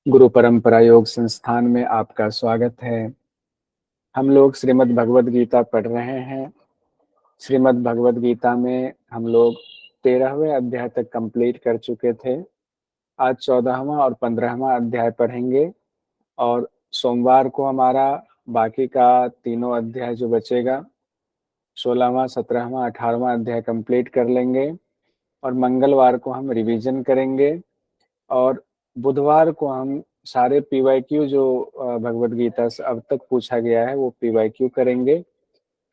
गुरु परंपरा योग संस्थान में आपका स्वागत है। हम लोग श्रीमद् भगवद गीता पढ़ रहे हैं। श्रीमद् भगवद गीता में हम लोग 13वें अध्याय तक कंप्लीट कर चुके थे। आज 14वां और 15वां अध्याय पढ़ेंगे और सोमवार को हमारा बाकी का तीनों अध्याय जो बचेगा 16वां, 17वां, 18वां अध्याय कंप्लीट कर लेंगे और मंगलवार को हम रिवीजन करेंगे और बुधवार को हम सारे पीवाईक्यू जो भगवत गीता से अब तक पूछा गया है वो पीवाईक्यू करेंगे।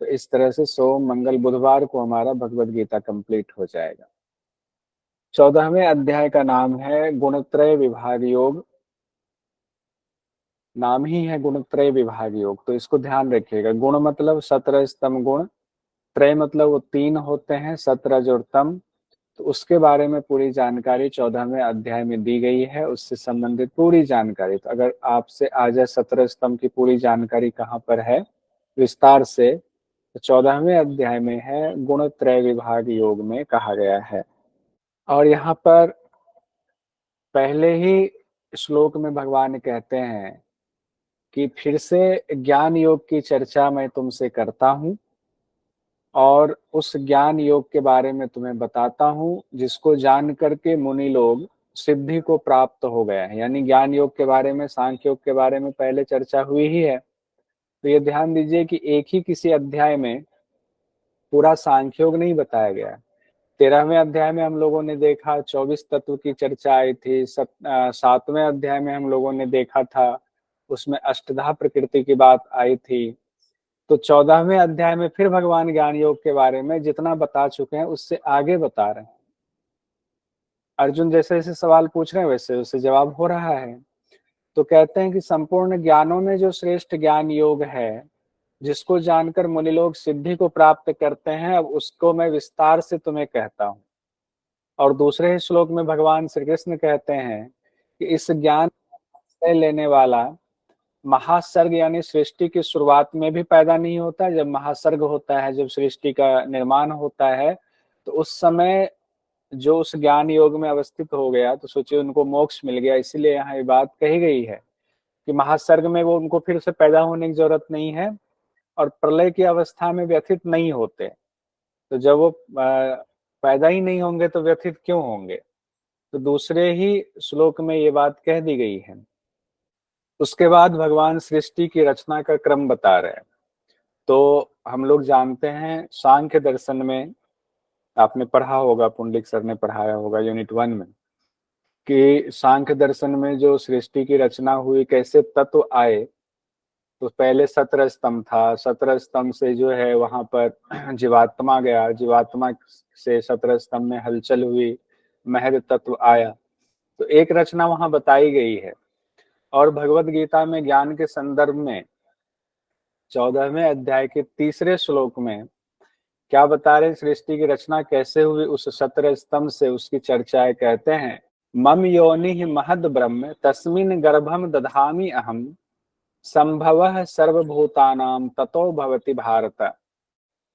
तो इस तरह से सोम, मंगल, बुधवार को हमारा भगवत गीता कंप्लीट हो जाएगा। 14वें अध्याय का नाम है गुणत्रय विभाग योग। नाम ही है गुणत्रय विभाग योग, तो इसको ध्यान रखिएगा। गुण मतलब 17 स्तम गुण, त्रय मतलब वो तीन होते हैं, सत्रज और तम। तो उसके बारे में पूरी जानकारी 14वें अध्याय में दी गई है, उससे संबंधित पूरी जानकारी। तो अगर आपसे आ जाए 17 स्तंभ की पूरी जानकारी कहाँ पर है विस्तार से, तो 14वें अध्याय में है, गुणत्रय विभाग योग में कहा गया है। और यहाँ पर पहले ही श्लोक में भगवान कहते हैं कि फिर से ज्ञान योग की चर्चा मैं तुमसे करता हूँ और उस ज्ञान योग के बारे में तुम्हें बताता हूँ जिसको जान करके मुनि लोग सिद्धि को प्राप्त हो गए हैं। यानी ज्ञान योग के बारे में, सांख्य योग के बारे में पहले चर्चा हुई ही है। तो ये ध्यान दीजिए कि एक ही किसी अध्याय में पूरा सांख्य योग नहीं बताया गया। 13वें अध्याय में हम लोगों ने देखा 24 तत्व की चर्चा आई थी। 7वें अध्याय में हम लोगों ने देखा था, उसमें अष्टधा प्रकृति की बात आई थी। तो 14वें अध्याय में फिर भगवान ज्ञान योग के बारे में जितना बता चुके हैं उससे आगे बता रहे हैं। अर्जुन जैसे जैसे सवाल पूछ रहे हैं वैसे वैसे जवाब हो रहा है। तो कहते हैं कि संपूर्ण ज्ञानों में जो श्रेष्ठ ज्ञान योग है, जिसको जानकर मुनि लोग सिद्धि को प्राप्त करते हैं, अब उसको मैं विस्तार से तुम्हें कहता हूँ। और दूसरे ही श्लोक में भगवान श्री कृष्ण कहते हैं कि इस ज्ञान से लेने वाला महासर्ग यानी सृष्टि की शुरुआत में भी पैदा नहीं होता। जब महासर्ग होता है, जब सृष्टि का निर्माण होता है, तो उस समय जो उस ज्ञान योग में अवस्थित हो गया, तो सोचिए उनको मोक्ष मिल गया। इसीलिए यहाँ ये बात कही गई है कि महासर्ग में वो उनको फिर से पैदा होने की जरूरत नहीं है और प्रलय की अवस्था में व्यथित नहीं होते। तो जब वो पैदा ही नहीं होंगे तो व्यथित क्यों होंगे। तो दूसरे ही श्लोक में ये बात कह दी गई है। उसके बाद भगवान सृष्टि की रचना का क्रम बता रहे हैं। तो हम लोग जानते हैं सांख्य दर्शन में, आपने पढ़ा होगा, पुंडलिक सर ने पढ़ाया होगा यूनिट 1 में, कि सांख्य दर्शन में जो सृष्टि की रचना हुई, कैसे तत्व आए। तो पहले 17 स्तंभ था, 17 स्तंभ से जो है वहां पर जीवात्मा गया, जीवात्मा से 17 स्तंभ में हलचल हुई, महद तत्व आया। तो एक रचना वहां बताई गई है। और भगवत गीता में ज्ञान के संदर्भ में 14वें अध्याय के तीसरे श्लोक में क्या बता रहे, सृष्टि की रचना कैसे हुई, उस 17 स्तंभ से उसकी चर्चाएं। कहते हैं मम योनि महद ब्रह्म तस्मिन् गर्भम दधामि अहम संभवः सर्वभूतानां ततो भवति भारत।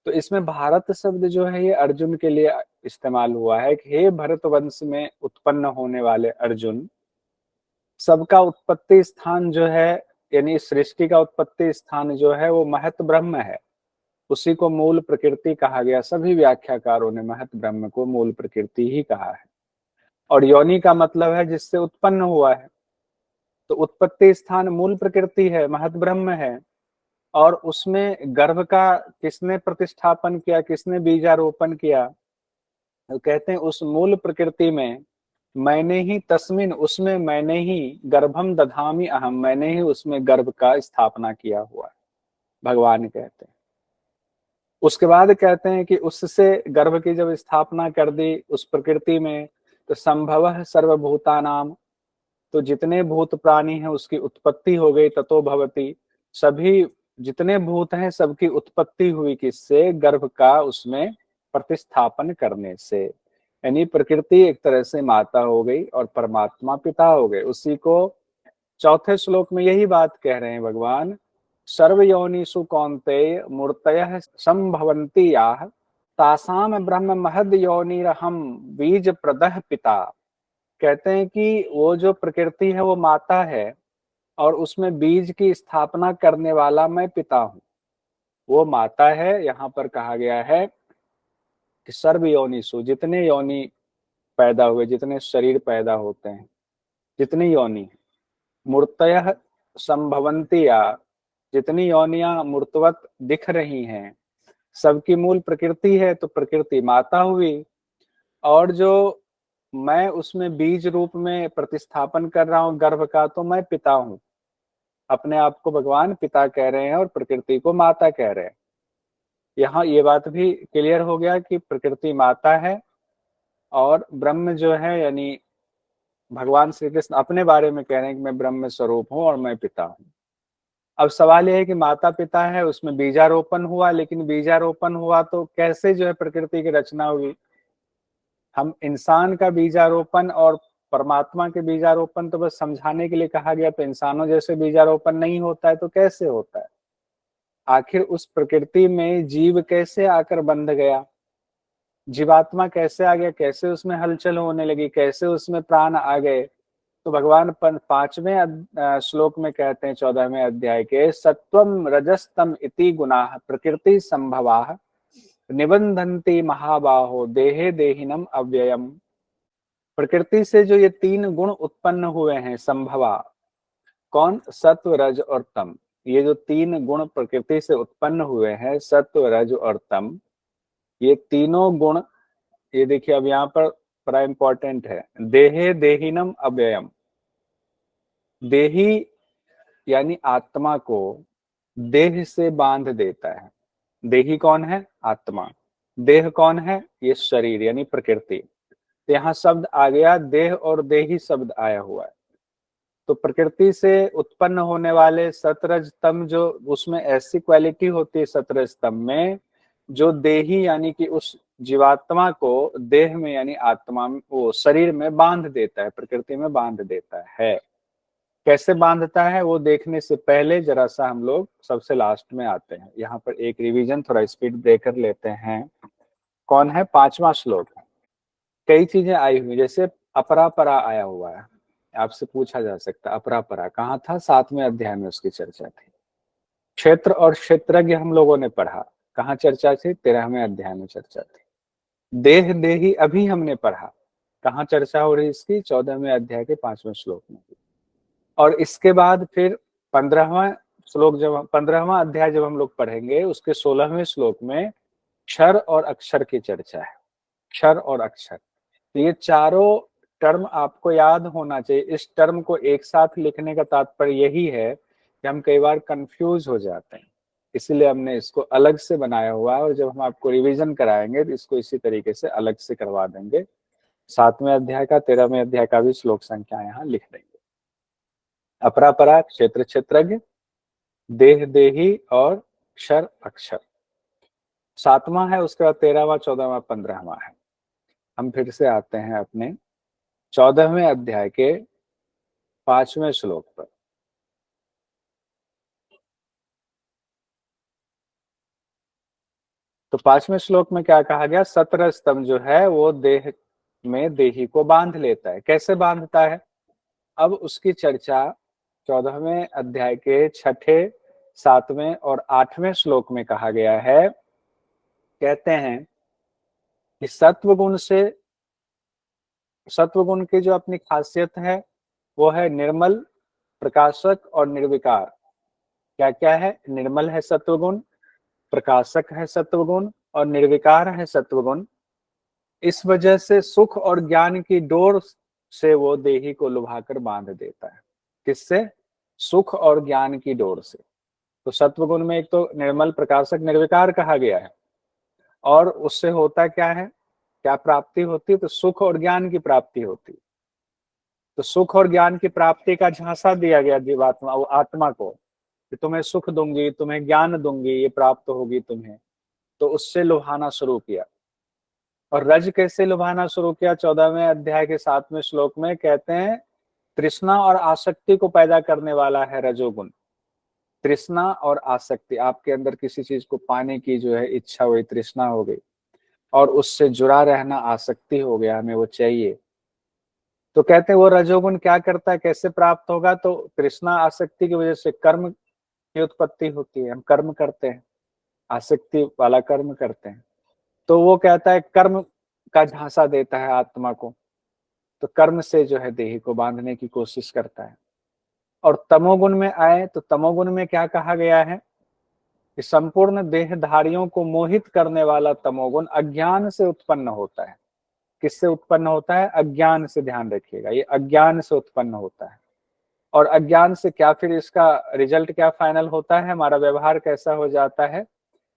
तो इसमें भारत शब्द जो है ये अर्जुन के लिए इस्तेमाल हुआ है कि हे भरत वंश में उत्पन्न होने वाले अर्जुन, सबका उत्पत्ति स्थान जो है, यानी सृष्टि का उत्पत्ति स्थान जो है वो महत ब्रह्म है। उसी को मूल प्रकृति कहा गया। सभी व्याख्याकारों ने महत ब्रह्म को मूल प्रकृति ही कहा है। और योनि का मतलब है जिससे उत्पन्न हुआ है। तो उत्पत्ति स्थान मूल प्रकृति है, महत ब्रह्म है। और उसमें गर्भ का किसने प्रतिष्ठापन किया, किसने बीजारोपण किया। तो कहते हैं उस मूल प्रकृति में मैंने ही, तस्मिन उसमें मैंने ही, गर्भम दधामी अहम मैंने ही उसमें गर्भ का स्थापना किया हुआ है, भगवान कहते हैं। उसके बाद कहते हैं कि उससे गर्भ की जब स्थापना कर दी उस प्रकृति में, तो संभवः सर्वभूतानाम, तो जितने भूत प्राणी हैं उसकी उत्पत्ति हो गई। ततो भवति, सभी जितने भूत हैं सबकी उत्पत्ति हुई किससे, गर्भ का उसमें प्रतिस्थापन करने से। यानी प्रकृति एक तरह से माता हो गई और परमात्मा पिता हो गए। उसी को चौथे श्लोक में यही बात कह रहे हैं भगवान, सर्व योनिषु कौन्तेय मूर्तयः संभवन्ति याः तासाम ब्रह्म महद योनिरहम बीज प्रदः पिता। कहते हैं कि वो जो प्रकृति है वो माता है और उसमें बीज की स्थापना करने वाला मैं पिता हूँ। वो माता है, यहाँ पर कहा गया है कि सर्व योनिषु, जितने योनि पैदा हुए, जितने शरीर पैदा होते हैं, जितनी योनि मूर्तयः संभवन्ति, या जितनी योनियां मूर्तवत दिख रही हैं, सबकी मूल प्रकृति है, तो प्रकृति माता हुई। और जो मैं उसमें बीज रूप में प्रतिस्थापन कर रहा हूँ गर्भ का, तो मैं पिता हूँ। अपने आप को भगवान पिता कह रहे हैं और प्रकृति को माता कह रहे हैं। यहाँ ये बात भी क्लियर हो गया कि प्रकृति माता है और ब्रह्म जो है, यानी भगवान श्री कृष्ण अपने बारे में कह रहे हैं कि मैं ब्रह्म स्वरूप हूँ और मैं पिता हूँ। अब सवाल यह है कि माता पिता है, उसमें बीजारोपण हुआ, लेकिन बीजारोपण हुआ तो कैसे जो है प्रकृति की रचना हुई? हम इंसान का बीजारोपण और परमात्मा के बीजारोपण तो बस समझाने के लिए कहा गया, तो इंसानों जैसे बीजारोपण नहीं होता है तो कैसे होता है? आखिर उस प्रकृति में जीव कैसे आकर बंध गया? जीवात्मा कैसे आ गया? कैसे उसमें हलचल होने लगी? कैसे उसमें प्राण आ गए? तो भगवान 5वें श्लोक में कहते हैं 14वें अध्याय के, सत्वम रजस्तम इति गुणाः प्रकृति संभवाः निबंधन्ति महाबाहो देहे देहिनम अव्ययम। प्रकृति से जो ये 3 गुण उत्पन्न हुए हैं संभवा, कौन? सत्व रज और तम। ये जो 3 गुण प्रकृति से उत्पन्न हुए हैं, सत्व रज और तम, ये तीनों गुण, ये देखिए अब यहाँ पर बड़ा इंपॉर्टेंट है, देहे देहिनम अव्ययम। देही यानी आत्मा को देह से बांध देता है। देही कौन है? आत्मा। देह कौन है? ये शरीर यानी प्रकृति। तो यहाँ शब्द आ गया देह और देही शब्द आया हुआ है। तो प्रकृति से उत्पन्न होने वाले सतरज तम, जो उसमें ऐसी क्वालिटी होती है सतरज तम में, जो देही यानी कि उस जीवात्मा को देह में यानी आत्मा में, वो शरीर में बांध देता है, प्रकृति में बांध देता है। कैसे बांधता है वो देखने से पहले जरा सा हम लोग सबसे लास्ट में आते हैं। यहाँ पर एक रिवीजन, थोड़ा स्पीड ब्रेकर लेते हैं। कौन है? 5वां श्लोक। कई चीजें आई हुई, जैसे अपरापरा आया हुआ है। आपसे पूछा जा सकता है अपरापरा कहाँ था? 7वें अध्याय में उसकी चर्चा थी। क्षेत्र और क्षेत्रज्ञ हम लोगों ने पढ़ा, कहाँ चर्चा थी? 13वें अध्याय में चर्चा थी। देह देही अभी हमने पढ़ा, कहाँ चर्चा हो रही इसकी? 14वें अध्याय के 5वें श्लोक में। और इसके बाद फिर 15वां श्लोक, जब 15वां अध्याय जब हम लोग पढ़ेंगे, उसके 16वें श्लोक में क्षर और अक्षर की चर्चा है। क्षर और अक्षर, तो ये चारों टर्म आपको याद होना चाहिए। इस टर्म को एक साथ लिखने का तात्पर्य यही है कि हम कई बार कंफ्यूज हो जाते हैं, इसीलिए हमने इसको अलग से बनाया हुआ है। और जब हम आपको रिवीजन कराएंगे तो इसको इसी तरीके से अलग से करवा देंगे। 7वें अध्याय का 13वें अध्याय का भी श्लोक संख्या यहाँ लिख देंगे। अपरापरा, क्षेत्र क्षेत्रज्ञ, देह देही और क्षर अक्षर। 7वां है, उसके बाद 13वां 14वां 15वां है। हम फिर से आते हैं अपने 14वें अध्याय के 5वें श्लोक पर। तो 5वें श्लोक में क्या कहा गया? 17 स्तंभ जो है वो देह में देही को बांध लेता है। कैसे बांधता है? अब उसकी चर्चा 14वें अध्याय के 6, 7वें और 8वें श्लोक में कहा गया है। कहते हैं कि सत्वगुण की जो अपनी खासियत है वो है निर्मल, प्रकाशक और निर्विकार। क्या क्या है? निर्मल है सत्वगुण, प्रकाशक है सत्वगुण और निर्विकार है सत्वगुण। इस वजह से सुख और ज्ञान की डोर से वो देही को लुभाकर बांध देता है। किससे? सुख और ज्ञान की डोर से। तो सत्वगुण में एक तो निर्मल, प्रकाशक, निर्विकार कहा गया है, और उससे होता क्या है, क्या प्राप्ति होती है? तो सुख और ज्ञान की प्राप्ति होती है। तो सुख और ज्ञान की प्राप्ति का झांसा दिया गया जीवात्मा, वो आत्मा को, कि तुम्हें सुख दूंगी, तुम्हें ज्ञान दूंगी, ये प्राप्त होगी तुम्हें। तो उससे लुभाना शुरू किया। और रज कैसे लुभाना शुरू किया? 14वें अध्याय के 7वें श्लोक में कहते हैं तृष्णा और आसक्ति को पैदा करने वाला है रजोगुण। तृष्णा और आसक्ति, आपके अंदर किसी चीज को पाने की जो है इच्छा हुई, तृष्णा हो गई, और उससे जुड़ा रहना आसक्ति हो गया, हमें वो चाहिए। तो कहते हैं वो रजोगुण क्या करता है, कैसे प्राप्त होगा, तो तृष्णा आसक्ति की वजह से कर्म की उत्पत्ति होती है, हम कर्म करते हैं, आसक्ति वाला कर्म करते हैं, तो वो कहता है कर्म का झांसा देता है आत्मा को, तो कर्म से जो है देही को बांधने की कोशिश करता है। और तमोगुण में आए तो तमोगुण में क्या कहा गया है कि संपूर्ण देहधारियों को मोहित करने वाला तमोगुण अज्ञान से उत्पन्न होता है। किससे उत्पन्न होता है, अज्ञान से, ध्यान रखिएगा, ये अज्ञान से उत्पन्न होता है। और अज्ञान से क्या फिर इसका रिजल्ट क्या फाइनल होता है, हमारा व्यवहार कैसा हो जाता है,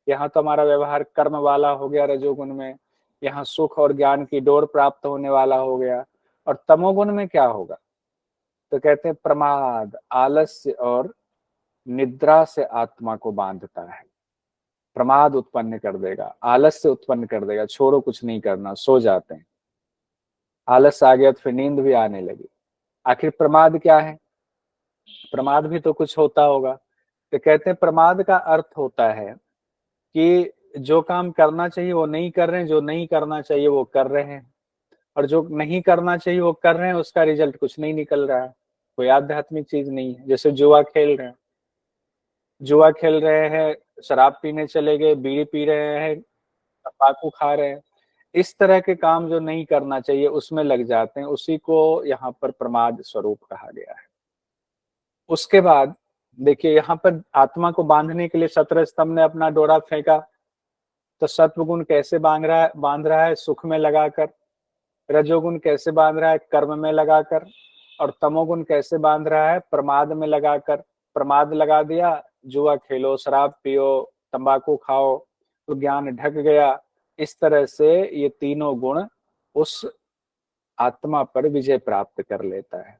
यहाँ तो हमारा व्यवहार कर्म वाला हो गया रजोगुण में, यहाँ सुख और ज्ञान की डोर प्राप्त होने वाला हो गया। और तमोगुण में क्या होगा, तो कहते हैं प्रमाद, आलस्य और निद्रा से आत्मा को बांधता है, प्रमाद उत्पन्न कर देगा, आलस्य उत्पन्न कर देगा, छोड़ो कुछ नहीं करना, सो जाते हैं, आलस आ गया तो फिर नींद भी आने लगी। आखिर प्रमाद क्या है, प्रमाद भी तो कुछ होता होगा। तो कहते हैं प्रमाद का अर्थ होता है कि जो काम करना चाहिए वो नहीं कर रहे हैं, जो नहीं करना चाहिए वो कर रहे हैं, और जो नहीं करना चाहिए वो कर रहे हैं, उसका रिजल्ट कुछ नहीं निकल रहा है, कोई आध्यात्मिक चीज नहीं है। जैसे जुआ खेल रहे हैं, जुआ खेल रहे हैं, शराब पीने चले गए, बीड़ी पी रहे हैं, तंबाकू खा रहे हैं, इस तरह के काम जो नहीं करना चाहिए उसमें लग जाते हैं, उसी को यहाँ पर प्रमाद स्वरूप कहा गया है। उसके बाद देखिए यहाँ पर आत्मा को बांधने के लिए सत्र स्तंभ ने अपना डोरा फेंका, तो सत्वगुण कैसे बांध रहा है सुख में लगाकर, रजोगुण कैसे बांध रहा है कर्म में लगाकर, और तमोगुण कैसे बांध रहा है प्रमाद में लगाकर। प्रमाद लगा दिया, जुआ खेलो, शराब पियो, तंबाकू खाओ, तो ज्ञान ढक गया। इस तरह से ये तीनों गुण उस आत्मा पर विजय प्राप्त कर लेता है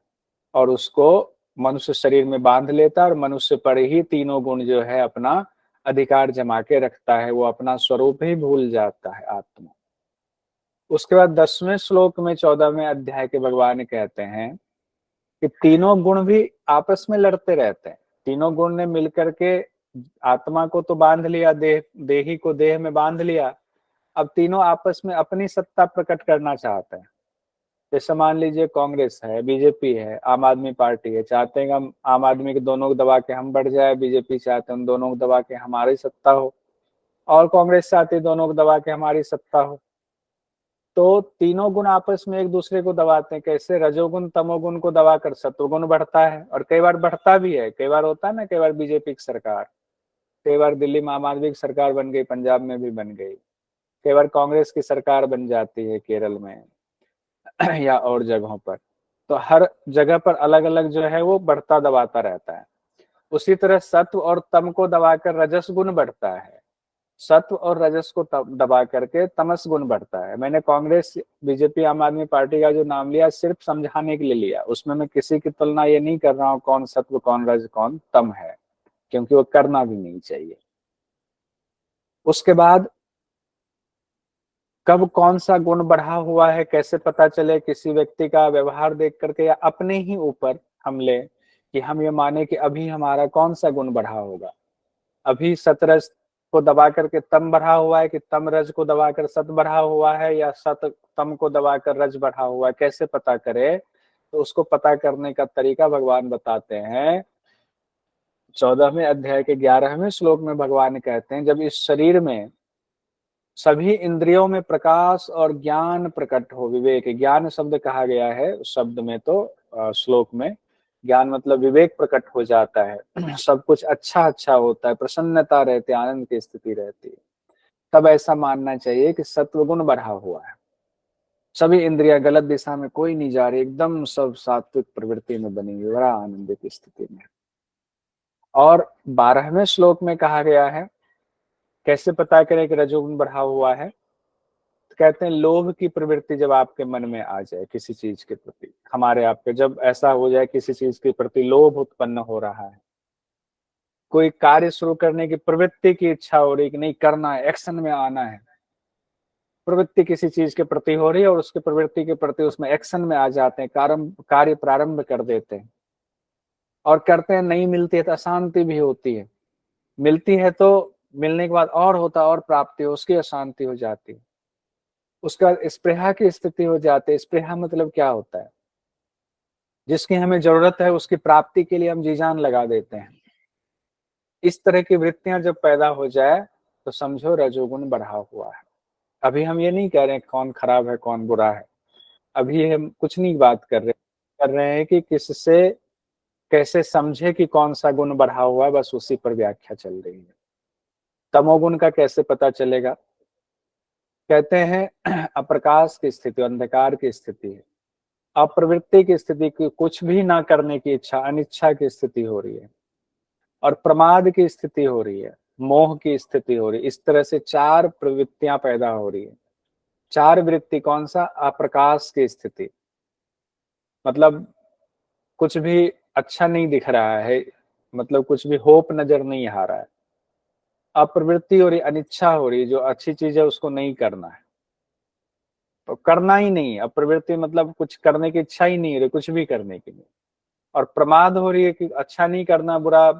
और उसको मनुष्य शरीर में बांध लेता है, और मनुष्य पर ही तीनों गुण जो है अपना अधिकार जमा के रखता है, वो अपना स्वरूप ही भूल जाता है आत्मा। उसके बाद 10वें श्लोक में 14वें अध्याय के भगवान कहते हैं कि तीनों गुण भी आपस में लड़ते रहते हैं। तीनों गुण ने मिलकर के आत्मा को तो बांध लिया, देही को देह में बांध लिया, अब तीनों आपस में अपनी सत्ता प्रकट करना चाहते हैं। जैसे मान लीजिए कांग्रेस है, बीजेपी है, आम आदमी पार्टी है, चाहते हैं कि हम आम आदमी के दोनों को दबा के हम बढ़ जाए, बीजेपी चाहते हैं उन दोनों को दबा के हमारी सत्ता हो, और कांग्रेस चाहती है दोनों को दबा के हमारी सत्ता हो। तो तीनों गुण आपस में एक दूसरे को दबाते हैं। कैसे, रजोगुण तमोगुण को दबाकर सत्वगुण बढ़ता है, और कई बार बढ़ता भी है, कई बार होता है ना, कई बार बीजेपी की सरकार, कई बार दिल्ली में आम आदमी की सरकार बन गई, पंजाब में भी बन गई, कई बार कांग्रेस की सरकार बन जाती है केरल में या और जगहों पर। तो हर जगह पर अलग अलग जो है वो बढ़ता दबाता रहता है। उसी तरह सत्व और तम को दबाकर रजस गुण बढ़ता है, सत्व और रजस को दबा करके तमस गुण बढ़ता है। मैंने कांग्रेस बीजेपी आम आदमी पार्टी का जो नाम लिया सिर्फ समझाने के लिए लिया, उसमें मैं किसी की तुलना ये नहीं कर रहा हूँ कौन सत्व कौन रज कौन तम है, क्योंकि वो करना भी नहीं चाहिए। उसके बाद कब कौन सा गुण बढ़ा हुआ है कैसे पता चले, किसी व्यक्ति का व्यवहार देख करके या अपने ही ऊपर हम ले कि हम ये माने कि अभी हमारा कौन सा गुण बढ़ा होगा। अभी सतरज को दबा करके तम बढ़ा हुआ है कि तम रज को दबाकर सत बढ़ा हुआ है, या सत तम को दबाकर रज बढ़ा हुआ है, कैसे पता करे। तो उसको पता करने का तरीका भगवान बताते हैं। 14वें अध्याय के 11वें श्लोक में भगवान कहते हैं, जब इस शरीर में सभी इंद्रियों में प्रकाश और ज्ञान प्रकट हो, विवेक, ज्ञान शब्द कहा गया है उस शब्द में, तो श्लोक में ज्ञान मतलब विवेक प्रकट हो जाता है, सब कुछ अच्छा अच्छा होता है, प्रसन्नता रहती है, आनंद की स्थिति रहती है, तब ऐसा मानना चाहिए कि सत्वगुण बढ़ा हुआ है, सभी इंद्रियां गलत दिशा में कोई नहीं जा रही, एकदम सब सात्विक प्रवृत्ति में बनी हुई, बड़ा आनंद की स्थिति में। और 12वें श्लोक में कहा गया है कैसे पता करें कि रजोगुण बढ़ा हुआ है, तो कहते हैं लोभ की प्रवृत्ति जब आपके मन में आ जाए किसी चीज के प्रति, हमारे आपके जब ऐसा हो जाए किसी चीज के प्रति लोभ उत्पन्न हो रहा है, कोई कार्य शुरू करने की प्रवृत्ति की इच्छा हो रही कि नहीं करना है, एक्शन में आना है, प्रवृत्ति किसी चीज के प्रति हो रही है और उसकी प्रवृत्ति के प्रति उसमें एक्शन में आ जाते हैं, कार्य प्रारंभ कर देते हैं, और करते हैं, नहीं मिलती है तो अशांति भी होती है, मिलती है तो मिलने के बाद और होता और प्राप्ति हो, उसकी अशांति हो जाती है, उसका स्पृहा की स्थिति हो जाती है। स्पृहा मतलब क्या होता है, जिसकी हमें जरूरत है उसकी प्राप्ति के लिए हम जी जान लगा देते हैं। इस तरह की वृत्तियां जब पैदा हो जाए तो समझो रजोगुण बढ़ा हुआ है। अभी हम ये नहीं कह रहे हैं कौन खराब है कौन बुरा है, अभी हम कुछ नहीं बात कर रहे हैं कि किससे कैसे समझे कि कौन सा गुण बढ़ा हुआ है, बस उसी पर व्याख्या चल रही है। तमोगुण का कैसे पता चलेगा? कहते हैं अप्रकाश की स्थिति, अंधकार की स्थिति है, अप्रवृत्ति की स्थिति की, कुछ भी ना करने की इच्छा, अनिच्छा की स्थिति हो रही है, और प्रमाद की स्थिति हो रही है, मोह की स्थिति हो रही है। इस तरह से चार प्रवृत्तियां पैदा हो रही है। चार वृत्ति कौन सा? अप्रकाश की स्थिति, मतलब कुछ भी अच्छा नहीं दिख रहा है, मतलब कुछ भी होप नजर नहीं आ रहा है। अप्रवृत्ति हो रही, अनिच्छा हो रही, जो अच्छी चीज है उसको नहीं करना है, तो करना ही नहीं। अप्रवृत्ति मतलब कुछ करने की इच्छा ही नहीं रही, कुछ भी करने की नहीं। और प्रमाद हो रही है कि अच्छा नहीं करना, बुरा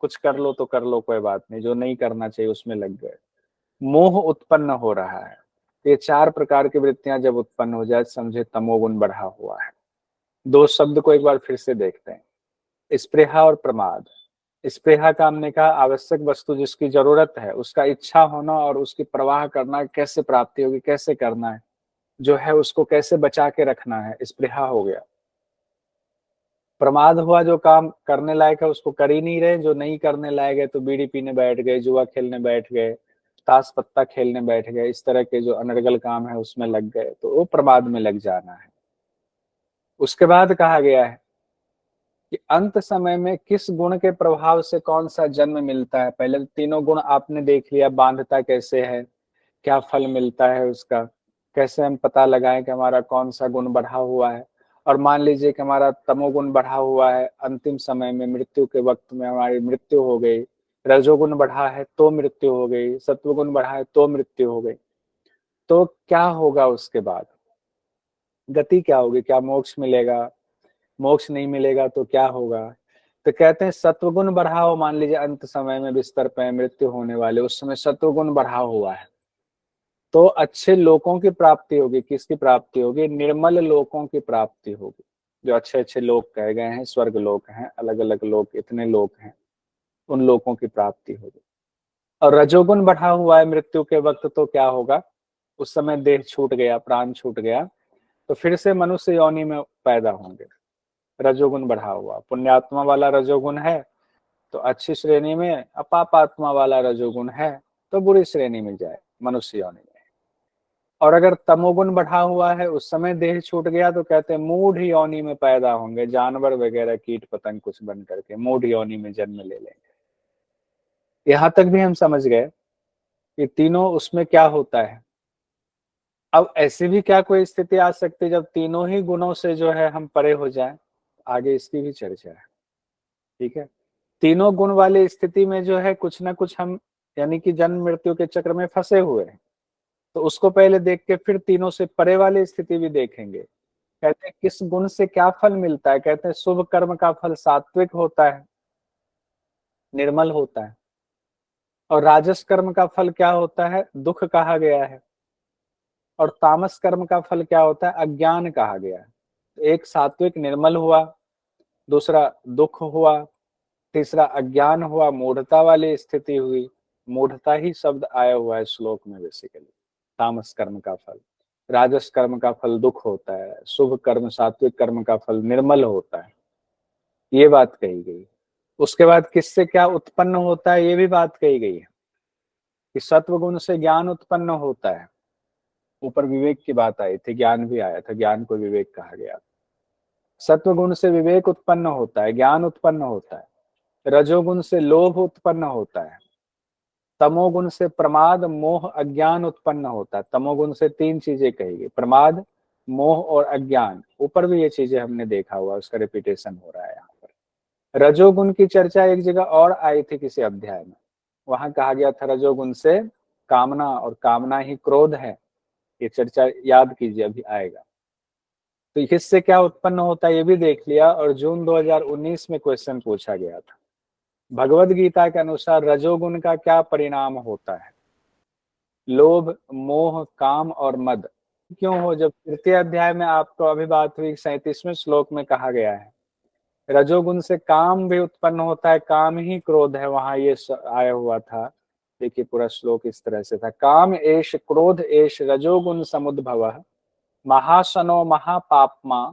कुछ कर लो तो कर लो, कोई बात नहीं, जो नहीं करना चाहिए उसमें लग गए। मोह उत्पन्न हो रहा है। ये चार प्रकार की वृत्तियां जब उत्पन्न हो जाए समझे तमोगुण बढ़ा हुआ है। दो शब्द को एक बार फिर से देखते हैं, स्पृहा और प्रमाद। स्पृहा का हमने कहा आवश्यक वस्तु जिसकी जरूरत है उसका इच्छा होना और उसकी परवाह करना, कैसे प्राप्ति होगी, कैसे करना है, जो है उसको कैसे बचा के रखना है, स्पृहा हो गया। प्रमाद हुआ, जो काम करने लायक है उसको कर ही नहीं रहे, जो नहीं करने लायक है तो बीड़ी पीने बैठ गए, जुआ खेलने बैठ गए, ताश पत्ता खेलने बैठ गए, इस तरह के जो अनर्गल काम है उसमें लग गए, तो वो प्रमाद में लग जाना है। उसके बाद कहा गया है कि अंत समय में किस गुण के प्रभाव से कौन सा जन्म मिलता है। पहले तो तीनों गुण आपने देख लिया, बांधता कैसे है, क्या फल मिलता है उसका, कैसे हम पता लगाएं कि हमारा कौन सा गुण बढ़ा हुआ है। और मान लीजिए कि हमारा तमोगुण बढ़ा हुआ है, अंतिम समय में मृत्यु के वक्त में हमारी मृत्यु हो गई, रजोगुण बढ़ा है तो मृत्यु हो गई, सत्वगुण बढ़ा है तो मृत्यु हो गई, तो क्या होगा उसके बाद, गति क्या होगी, क्या मोक्ष मिलेगा, मोक्ष नहीं मिलेगा तो क्या होगा? तो कहते हैं सत्वगुण बढ़ा हो, मान लीजिए अंत समय में बिस्तर पे मृत्यु होने वाले उस समय सत्वगुण बढ़ा हुआ है, तो अच्छे लोकों की प्राप्ति होगी। किसकी प्राप्ति होगी? निर्मल लोकों की प्राप्ति होगी। जो अच्छे अच्छे लोग कहे गए हैं, स्वर्ग लोक हैं, अलग अलग लोक, इतने लोक हैं, उन लोकों की प्राप्ति होगी। और रजोगुण बढ़ा हुआ है मृत्यु के वक्त, तो क्या होगा? उस समय देह छूट गया, प्राण छूट गया, तो फिर से मनुष्य योनि में पैदा होंगे। रजोगुण बढ़ा हुआ, पुण्यात्मा वाला रजोगुण है तो अच्छी श्रेणी में, अपापात्मा वाला रजोगुण है तो बुरी श्रेणी में जाए, मनुष्य योनि में। और अगर तमोगुण बढ़ा हुआ है, उस समय देह छूट गया, तो कहते हैं मूढ़ योनि में पैदा होंगे, जानवर वगैरह कीट पतंग कुछ बन करके मूढ़ योनि में जन्म ले लेंगे। यहां तक भी हम समझ गए कि तीनों उसमें क्या होता है। अब ऐसी भी क्या कोई स्थिति आ सकती है जब तीनों ही गुणों से जो है हम परे हो जाएं? आगे इसकी भी चर्चा है, ठीक है। तीनों गुण वाली स्थिति में जो है कुछ ना कुछ हम, यानी कि जन्म मृत्यु के चक्र में फंसे हुए हैं, तो उसको पहले देख के फिर तीनों से परे वाली स्थिति भी देखेंगे। कहते हैं किस गुण से क्या फल मिलता है? कहते हैं शुभ कर्म का फल सात्विक होता है, निर्मल होता है। और राजस कर्म का फल क्या होता है? दुख कहा गया है। और तामस कर्म का फल क्या होता है? अज्ञान कहा गया है। तो एक सात्विक निर्मल हुआ, दूसरा दुख हुआ, तीसरा अज्ञान हुआ, मूढ़ता वाली स्थिति हुई। मूढ़ता ही शब्द आया हुआ है श्लोक में बेसिकली। तामस कर्म का फल, राजस कर्म का फल दुख होता है, शुभ कर्म सात्विक कर्म का फल निर्मल होता है, ये बात कही गई। उसके बाद किससे क्या उत्पन्न होता है, ये भी बात कही गई है कि सत्व गुण से ज्ञान उत्पन्न होता है। ऊपर विवेक की बात आई थी, ज्ञान भी आया था, ज्ञान को विवेक कहा गया। सत्व गुण से विवेक उत्पन्न होता है, ज्ञान उत्पन्न होता है। रजोगुण से लोभ उत्पन्न होता है। तमोगुण से प्रमाद मोह अज्ञान उत्पन्न होता है। तमोगुण से तीन चीजें कही गई, प्रमाद, मोह और अज्ञान। ऊपर भी ये चीजें हमने देखा हुआ, उसका रिपीटेशन हो रहा है यहाँ पर। रजोगुण की चर्चा एक जगह और आई थी किसी अध्याय में, वहां कहा गया था रजोगुण से कामना, और कामना ही क्रोध है। ये चर्चा याद कीजिए, अभी आएगा। तो इससे क्या उत्पन्न होता है ये भी देख लिया। और जून 2019 में क्वेश्चन पूछा गया था, भगवद गीता के अनुसार रजोगुण का क्या परिणाम होता है? लोभ, मोह, काम और मद, क्यों हो, जब तृतीय अध्याय में आपको अभी बात हुई 37वें श्लोक में कहा गया है रजोगुण से काम भी उत्पन्न होता है, काम ही क्रोध है, वहां ये आया हुआ था। देखिए पूरा श्लोक इस तरह से था, काम एष क्रोध एष रजोगुण समुद्भव महाशनो महापापमा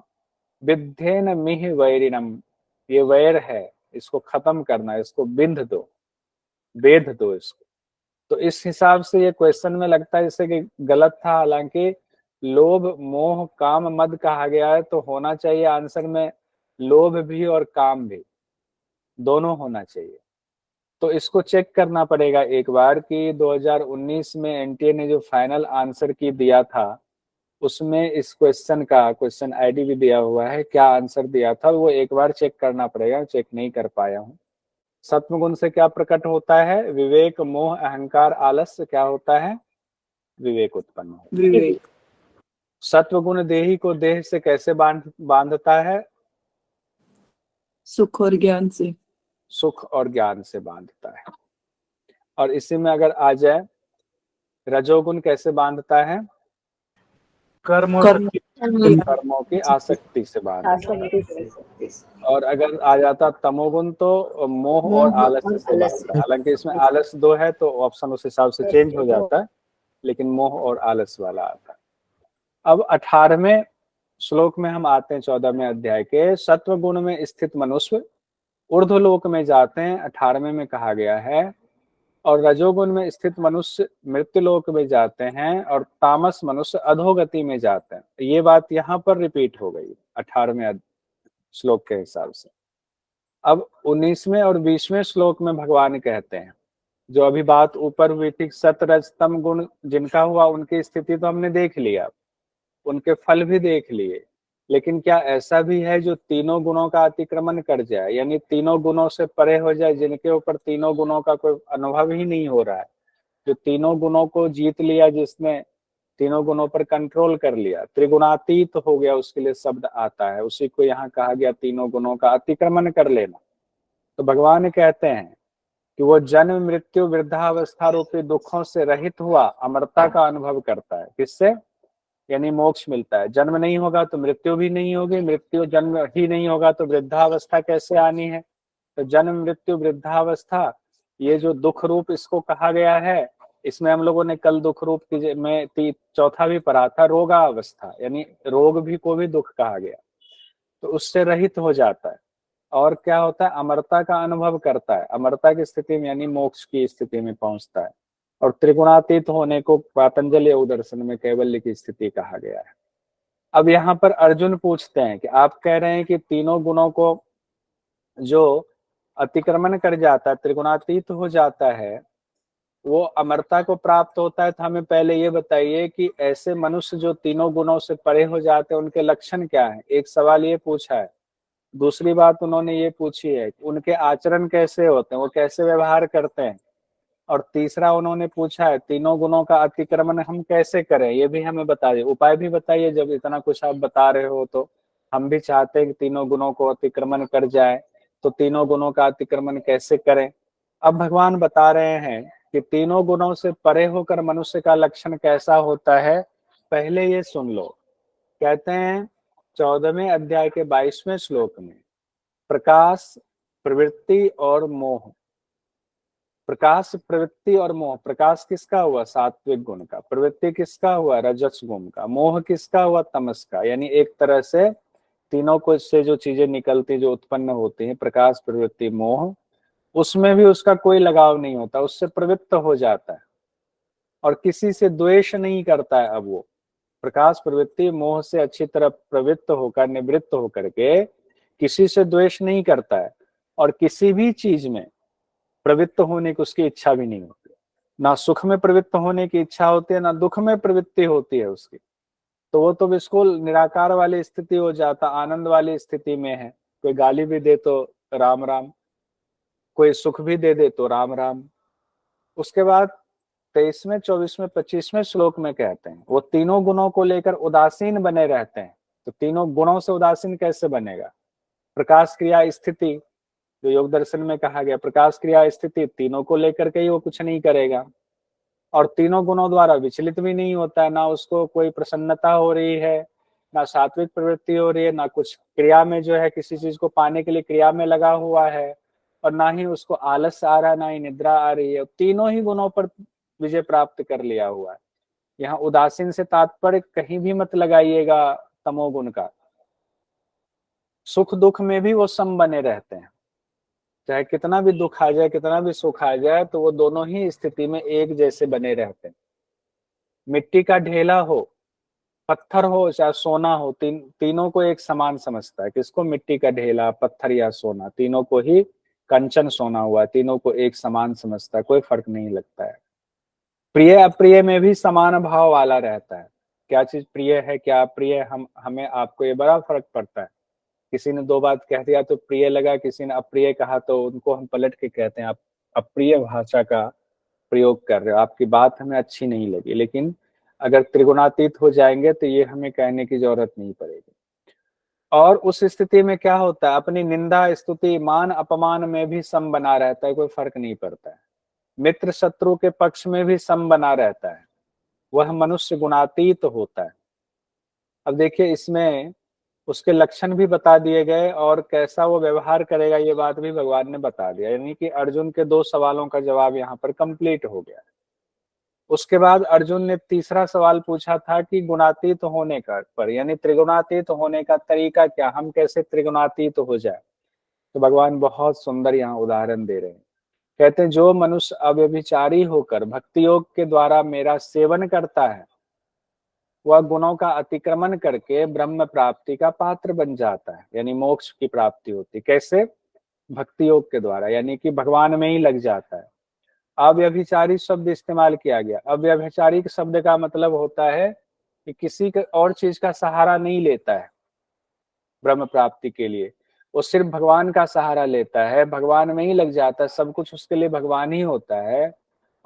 विद्धेन मिह वैरिणम। ये वैर है, इसको खत्म करना, इसको बिंध दो, वेध दो इसको। तो इस हिसाब से ये क्वेश्चन में लगता है जैसे कि गलत था, हालांकि लोभ मोह काम मद कहा गया है तो होना चाहिए आंसर में लोभ भी और काम भी, दोनों होना चाहिए। तो इसको चेक करना पड़ेगा एक बार कि 2019 में एनटीए ने जो फाइनल आंसर की दिया था उसमें इस क्वेश्चन का क्वेश्चन आईडी भी दिया हुआ है, क्या आंसर दिया था वो एक बार चेक करना पड़ेगा, चेक नहीं कर पाया हूँ। सत्व गुण से क्या प्रकट होता है, विवेक मोह अहंकार आलस्य, क्या होता है, विवेक उत्पन्न होता है। विवेक। सत्व गुण देही को देह से कैसे बांधता है, सुख और ज्ञान से। सुख और ज्ञान से बांधता है। और इसी में अगर आ जाए रजोगुण कैसे बांधता है, कर्म कर्मों की आसक्ति से बांधता है। और अगर आ जाता तमोगुण तो मोह और आलस्य से बांधता है। हालांकि इसमें आलस्य 2 है तो ऑप्शन उस हिसाब से चेंज हो जाता है, लेकिन मोह और आलस्य वाला आता है। अब 18वें श्लोक में हम आते हैं 14वें अध्याय के, सत्व गुण में स्थित मनुष्य ऊर्ध्वलोक में जाते हैं, 18वें में कहा गया है, और रजोगुण में स्थित मनुष्य मृत्युलोक में जाते हैं, और तामस मनुष्य अधोगति में जाते हैं। ये बात यहाँ पर रिपीट हो गई 18वें श्लोक के हिसाब से। अब 19वें और 20वें श्लोक में भगवान कहते हैं, जो अभी बात ऊपर हुई थी सत रज तम गुण जिनका हुआ उनकी स्थिति तो हमने देख लिया, उनके फल भी देख लिए, लेकिन क्या ऐसा भी है जो तीनों गुणों का अतिक्रमण कर जाए, यानी तीनों गुणों से परे हो जाए, जिनके ऊपर तीनों गुणों का कोई अनुभव ही नहीं हो रहा है, जो तीनों गुणों को जीत लिया, जिसने तीनों गुणों पर कंट्रोल कर लिया, त्रिगुणातीत हो गया, उसके लिए शब्द आता है, उसी को यहाँ कहा गया तीनों गुणों का अतिक्रमण कर लेना। तो भगवान कहते हैं कि वो जन्म मृत्यु वृद्धावस्था रूपी दुखों से रहित हुआ अमरता का अनुभव करता है। किससे, यानी मोक्ष मिलता है। जन्म नहीं होगा तो मृत्यु भी नहीं होगी, मृत्यु जन्म ही नहीं होगा तो वृद्धावस्था कैसे आनी है। तो जन्म मृत्यु वृद्धावस्था, ये जो दुख रूप इसको कहा गया है, इसमें हम लोगों ने कल दुख रूप की में चौथा भी पढ़ा था, रोगावस्था, यानी रोग भी को भी दुख कहा गया, तो उससे रहित हो जाता है। और क्या होता है, अमरता का अनुभव करता है, अमरता की स्थिति में यानी मोक्ष की स्थिति में पहुंचता है। और त्रिगुणातीत होने को पातंजलि योग दर्शन में कैवल्य की स्थिति कहा गया है। अब यहाँ पर अर्जुन पूछते हैं कि आप कह रहे हैं कि तीनों गुणों को जो अतिक्रमण कर जाता है, त्रिगुणातीत हो जाता है, वो अमरता को प्राप्त होता है। तो हमें पहले ये बताइए कि ऐसे मनुष्य जो तीनों गुणों से परे हो जाते हैं उनके लक्षण क्या है। एक सवाल ये पूछा है। दूसरी बात उन्होंने ये पूछी है उनके आचरण कैसे होते हैं, वो कैसे व्यवहार करते हैं। और तीसरा उन्होंने पूछा है तीनों गुणों का अतिक्रमण हम कैसे करें, ये भी हमें बताइए, उपाय भी बताइए। जब इतना कुछ आप बता रहे हो तो हम भी चाहते हैं कि तीनों गुणों को अतिक्रमण कर जाए, तो तीनों गुणों का अतिक्रमण कैसे करें। अब भगवान बता रहे हैं कि तीनों गुणों से परे होकर मनुष्य का लक्षण कैसा होता है, पहले ये सुन लो। कहते हैं 14वें अध्याय के 22वें श्लोक में, प्रकाश प्रवृत्ति और मोह। प्रकाश प्रवृत्ति और मोह, प्रकाश किसका हुआ, सात्विक गुण का, प्रवृत्ति किसका हुआ, रजस गुण का, मोह किसका हुआ, तमस का। यानी एक तरह से तीनों को से जो चीजें निकलती जो उत्पन्न होती हैं, प्रकाश प्रवृत्ति मोह, उसमें भी उसका कोई लगाव नहीं होता, उससे प्रवृत्त हो जाता है और किसी से द्वेष नहीं करता है। अब वो प्रकाश प्रवृत्ति मोह से अच्छी तरह प्रवृत्त होकर निवृत्त होकर के किसी से द्वेष नहीं करता है, और किसी भी चीज में प्रवृत्त होने की उसकी इच्छा भी नहीं होती। ना सुख में प्रवृत्त होने की इच्छा होती है, ना दुख में प्रवृत्ति होती है उसकी। तो वो तो बिल्कुल निराकार वाली स्थिति हो जाता, आनंद वाली स्थिति में है। कोई गाली भी दे तो राम राम, कोई सुख भी दे दे तो राम राम। उसके बाद 23वें 24वें 25वें श्लोक में कहते हैं वो तीनों गुणों को लेकर उदासीन बने रहते हैं। तो तीनों गुणों से उदासीन कैसे बनेगा, प्रकाश क्रिया स्थिति जो योग दर्शन में कहा गया, प्रकाश क्रिया स्थिति तीनों को लेकर के ही वो कुछ नहीं करेगा। और तीनों गुणों द्वारा विचलित भी नहीं होता है, ना उसको कोई प्रसन्नता हो रही है, ना सात्विक प्रवृत्ति हो रही है, ना कुछ क्रिया में जो है किसी चीज को पाने के लिए क्रिया में लगा हुआ है, और ना ही उसको आलस आ रहा है, ना ही निद्रा आ रही है। तीनों ही गुणों पर विजय प्राप्त कर लिया हुआ है। यहाँ उदासीन से तात्पर्य कहीं भी मत लगाइएगा तमोगुण का। सुख दुख में भी वो सम बने रहते हैं, चाहे कितना भी दुख आ जाए, कितना भी सुख आ जाए, तो वो दोनों ही स्थिति में एक जैसे बने रहते हैं। मिट्टी का ढेला हो, पत्थर हो, चाहे सोना हो, तीनों को एक समान समझता है। किसको? मिट्टी का ढेला, पत्थर या सोना, तीनों को ही कंचन सोना हुआ, तीनों को एक समान समझता है, कोई फर्क नहीं लगता है। प्रिय अप्रिय में भी समान भाव वाला रहता है। क्या चीज प्रिय है, क्या अप्रिय, हमें आपको ये बड़ा फर्क पड़ता है। किसी ने दो बात कह दिया तो प्रिय लगा, किसी ने अप्रिय कहा तो उनको हम पलट के कहते हैं आप अप्रिय भाषा का प्रयोग कर रहे हो, आपकी बात हमें अच्छी नहीं लगी। लेकिन अगर त्रिगुणातीत हो जाएंगे तो ये हमें कहने की जरूरत नहीं पड़ेगी। और उस स्थिति में क्या होता है, अपनी निंदा स्तुति मान अपमान में भी सम बना रहता है, कोई फर्क नहीं पड़ता है। मित्र शत्रु के पक्ष में भी सम बना रहता है, वह मनुष्य गुणातीत होता है। अब देखिए इसमें उसके लक्षण भी बता दिए गए और कैसा वो व्यवहार करेगा ये बात भी भगवान ने बता दिया। यानी कि अर्जुन के दो सवालों का जवाब यहाँ पर कंप्लीट हो गया। उसके बाद अर्जुन ने तीसरा सवाल पूछा था कि गुणातीत होने का पर, यानी त्रिगुणातीत होने का तरीका क्या, हम कैसे त्रिगुणातीत हो जाए। तो भगवान बहुत सुंदर यहाँ उदाहरण दे रहे हैं। कहते हैं जो मनुष्य अव्यभिचारी होकर भक्ति योग के द्वारा मेरा सेवन करता है, वह गुणों का अतिक्रमण करके ब्रह्म प्राप्ति का पात्र बन जाता है, यानी मोक्ष की प्राप्ति होती। कैसे? भक्ति योग के द्वारा, यानी कि भगवान में ही लग जाता है। अव्यभिचारी शब्द इस्तेमाल किया गया। अव्यभिचारी शब्द का मतलब होता है कि किसी और चीज का सहारा नहीं लेता है ब्रह्म प्राप्ति के लिए, वो सिर्फ भगवान का सहारा लेता है, भगवान में ही लग जाता है, सब कुछ उसके लिए भगवान ही होता है।